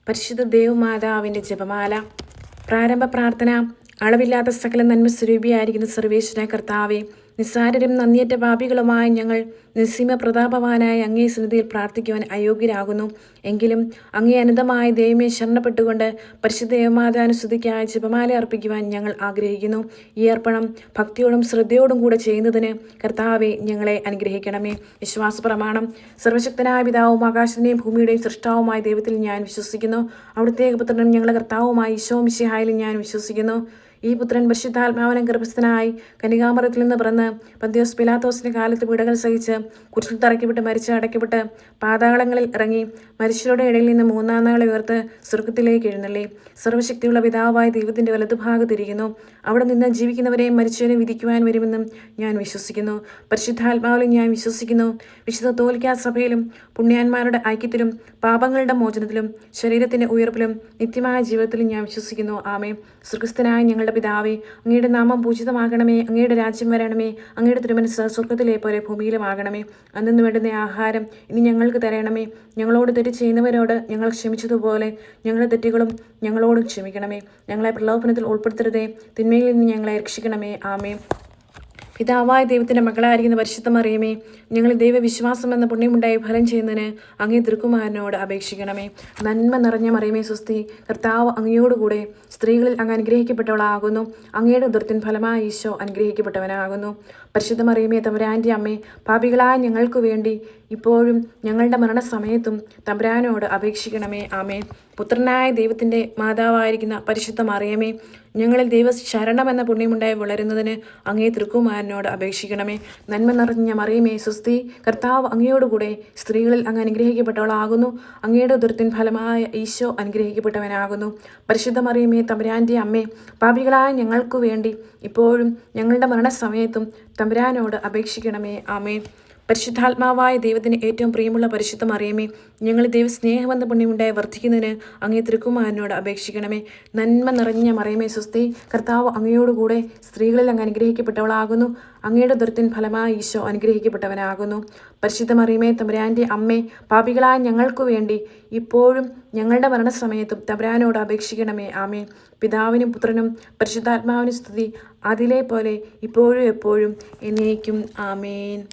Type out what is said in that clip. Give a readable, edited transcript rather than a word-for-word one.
പരിശുദ്ധ ദേവമാതാവിൻ്റെ ജപമാല. പ്രാരംഭ പ്രാർത്ഥന. അളവില്ലാത്ത സകല നന്മ സ്വരൂപിയായിരിക്കുന്ന സർവേശ്വര കർത്താവെ, നിസ്സാരരും നന്ദിയറ്റ പാപികളുമായ ഞങ്ങൾ നിസ്സീമ പ്രതാപവാനായ അങ്ങേ സന്നിധിയിൽ പ്രാർത്ഥിക്കുവാൻ അയോഗ്യരാകുന്നു. എങ്കിലും അങ്ങേ അനന്തമായ ദൈവമേ ശരണപ്പെട്ടുകൊണ്ട് പരിശുദ്ധ ദേവമാതാനുസ്തുതിക്കായി ജപമാല അർപ്പിക്കുവാൻ ഞങ്ങൾ ആഗ്രഹിക്കുന്നു. ഈ അർപ്പണം ഭക്തിയോടും ശ്രദ്ധയോടും കൂടെ ചെയ്യുന്നതിന് കർത്താവെ ഞങ്ങളെ അനുഗ്രഹിക്കണമേ. വിശ്വാസ പ്രമാണം. സർവശക്തനായ പിതാവും ആകാശത്തിൻ്റെയും ഭൂമിയുടെയും സൃഷ്ടാവുമായ ദൈവത്തിൽ ഞാൻ വിശ്വസിക്കുന്നു. അവിടുത്തെ പുത്രനും ഞങ്ങളുടെ കർത്താവുമായ ഈശോ മിശിഹായിലും ഞാൻ വിശ്വസിക്കുന്നു. ഈ പുത്രൻ പരിശുദ്ധാത്മാവിനും ഗർഭസ്ഥനായി കന്യകാമറിയത്തിൽ നിന്ന് പിറന്ന് പന്തിയോസ് പിലാത്തോസിന്റെ കാലത്ത് പീഡകൾ സഹിച്ച് കുരിശിൽ തറയ്ക്കപ്പെട്ട് മരിച്ച് അടയ്ക്കപ്പെട്ട് പാതാളങ്ങളിൽ ഇറങ്ങി മരിച്ചവരുടെ ഇടയിൽ നിന്ന് മൂന്നാം നാളെ ഉയർത്ത് സ്വർഗത്തിലേക്ക് എഴുന്നള്ളി സർവശക്തിയുള്ള പിതാവായ ദൈവത്തിന്റെ വലതുഭാഗത്തിരിക്കുന്നു. അവിടെ നിന്ന് ജീവിക്കുന്നവരെയും മരിച്ചവരെയും വിധിക്കുവാൻ വരുമെന്നും ഞാൻ വിശ്വസിക്കുന്നു. പരിശുദ്ധാത്മാവിലും ഞാൻ വിശ്വസിക്കുന്നു. വിശുദ്ധ കത്തോലിക്കാ സഭയിലും പുണ്യാന്മാരുടെ ഐക്യത്തിലും പാപങ്ങളുടെ മോചനത്തിലും ശരീരത്തിന്റെ ഉയർപ്പിലും നിത്യമായ ജീവിതത്തിലും ഞാൻ വിശ്വസിക്കുന്നു. ആമേൻ. സ്വർഗസ്ഥനായ ഞങ്ങളുടെ പിതാവേ, അങ്ങയുടെ നാമം പൂജിതമാകണമേ. അങ്ങയുടെ രാജ്യം വരണമേ. അങ്ങയുടെ തിരുമനസ്സ് സ്വർഗത്തിലെ പോലെ ഭൂമിയിലുമാകണമേ. അന്നു വേണ്ടുന്ന ആഹാരം ഇനി ഞങ്ങൾക്ക് തരണമേ. ഞങ്ങളോട് തെറ്റ് ചെയ്യുന്നവരോട് ഞങ്ങൾ ക്ഷമിച്ചതുപോലെ ഞങ്ങളുടെ തെറ്റുകളും ഞങ്ങളോടും ക്ഷമിക്കണമേ. ഞങ്ങളെ പ്രലോഭനത്തിൽ ഉൾപ്പെടുത്തരുതേ, തിന്മയിൽ നിന്ന് ഞങ്ങളെ രക്ഷിക്കണമേ. ആമേൻ. പിതാവായ ദൈവത്തിൻ്റെ മകളായിരിക്കുന്ന പരിശുദ്ധ മറിയമേ, ഞങ്ങൾ ദൈവവിശ്വാസം എന്ന പുണ്യമുണ്ടായി ഫലം ചെയ്യുന്നതിന് അങ്ങേ തിരുക്കുമാരനോട് അപേക്ഷിക്കണമേ. നന്മ നിറഞ്ഞ മറിയമേ സ്വസ്തി, കർത്താവ് അങ്ങയോടുകൂടെ സ്ത്രീകളിൽ അങ്ങ് അനുഗ്രഹിക്കപ്പെട്ടവളാകുന്നു. അങ്ങയുടെ ഉദരത്തിൻ ഫലമായ ഈശോ അനുഗ്രഹിക്കപ്പെട്ടവനാകുന്നു. പരിശുദ്ധ മറിയമേ, തമ്പുരാൻ്റെ അമ്മേ, പാപികളായ ഞങ്ങൾക്ക് വേണ്ടി ഇപ്പോഴും ഞങ്ങളുടെ മരണസമയത്തും തമ്പുരാനോട് അപേക്ഷിക്കണമേ. ആമേൻ. പുത്രനായ ദൈവത്തിൻ്റെ മാതാവായിരിക്കുന്ന പരിശുദ്ധ മറിയമേ, ഞങ്ങളിൽ ദൈവ ശരണമെന്ന പുണ്യമുണ്ടായി വളരുന്നതിന് അങ്ങേ തിരുക്കുമാരനോട് അപേക്ഷിക്കണമേ. നന്മ നിറഞ്ഞ മറിയമേ സ്വസ്തി, കർത്താവ് അങ്ങയോടുകൂടെ സ്ത്രീകളിൽ അങ്ങ് അനുഗ്രഹിക്കപ്പെട്ടവളാകുന്നു. അങ്ങയുടെ ഉദരത്തിൻ ഫലമായ ഈശോ അനുഗ്രഹിക്കപ്പെട്ടവനാകുന്നു. പരിശുദ്ധ മറിയമേ, തമ്പുരാൻ്റെ അമ്മേ, പാപികളായ ഞങ്ങൾക്ക് വേണ്ടി ഇപ്പോഴും ഞങ്ങളുടെ മരണസമയത്തും തമ്പുരാനോട് അപേക്ഷിക്കണമേ. ആമേൻ. പരിശുദ്ധാത്മാവായ ദൈവത്തിന് ഏറ്റവും പ്രിയമുള്ള പരിശുദ്ധ മറിയമേ, ഞങ്ങൾ ദൈവസ്നേഹമെന്ന പുണ്യമുണ്ടായി വർദ്ധിക്കുന്നതിന് അങ്ങേ തിരുക്കുമാരനോട് അപേക്ഷിക്കണമേ. നന്മ നിറഞ്ഞ മറിയമേ സ്വസ്തി, കർത്താവ് അങ്ങയോടുകൂടെ സ്ത്രീകളിൽ അങ്ങ് അനുഗ്രഹിക്കപ്പെട്ടവളാകുന്നു. അങ്ങയുടെ ഉദരത്തിൻ ഫലമായ ഈശോ അനുഗ്രഹിക്കപ്പെട്ടവനാകുന്നു. പരിശുദ്ധ മറിയമേ, തമ്പുരാൻ്റെ അമ്മേ, പാപികളായ ഞങ്ങൾക്ക് വേണ്ടി ഇപ്പോഴും ഞങ്ങളുടെ മരണസമയത്തും തമ്പുരാനോട് അപേക്ഷിക്കണമേ. ആമേൻ. പിതാവിനും പുത്രനും പരിശുദ്ധാത്മാവിനും സ്തുതി, അതിലെ പോലെ ഇപ്പോഴും എപ്പോഴും എന്നേക്കും. ആമേൻ.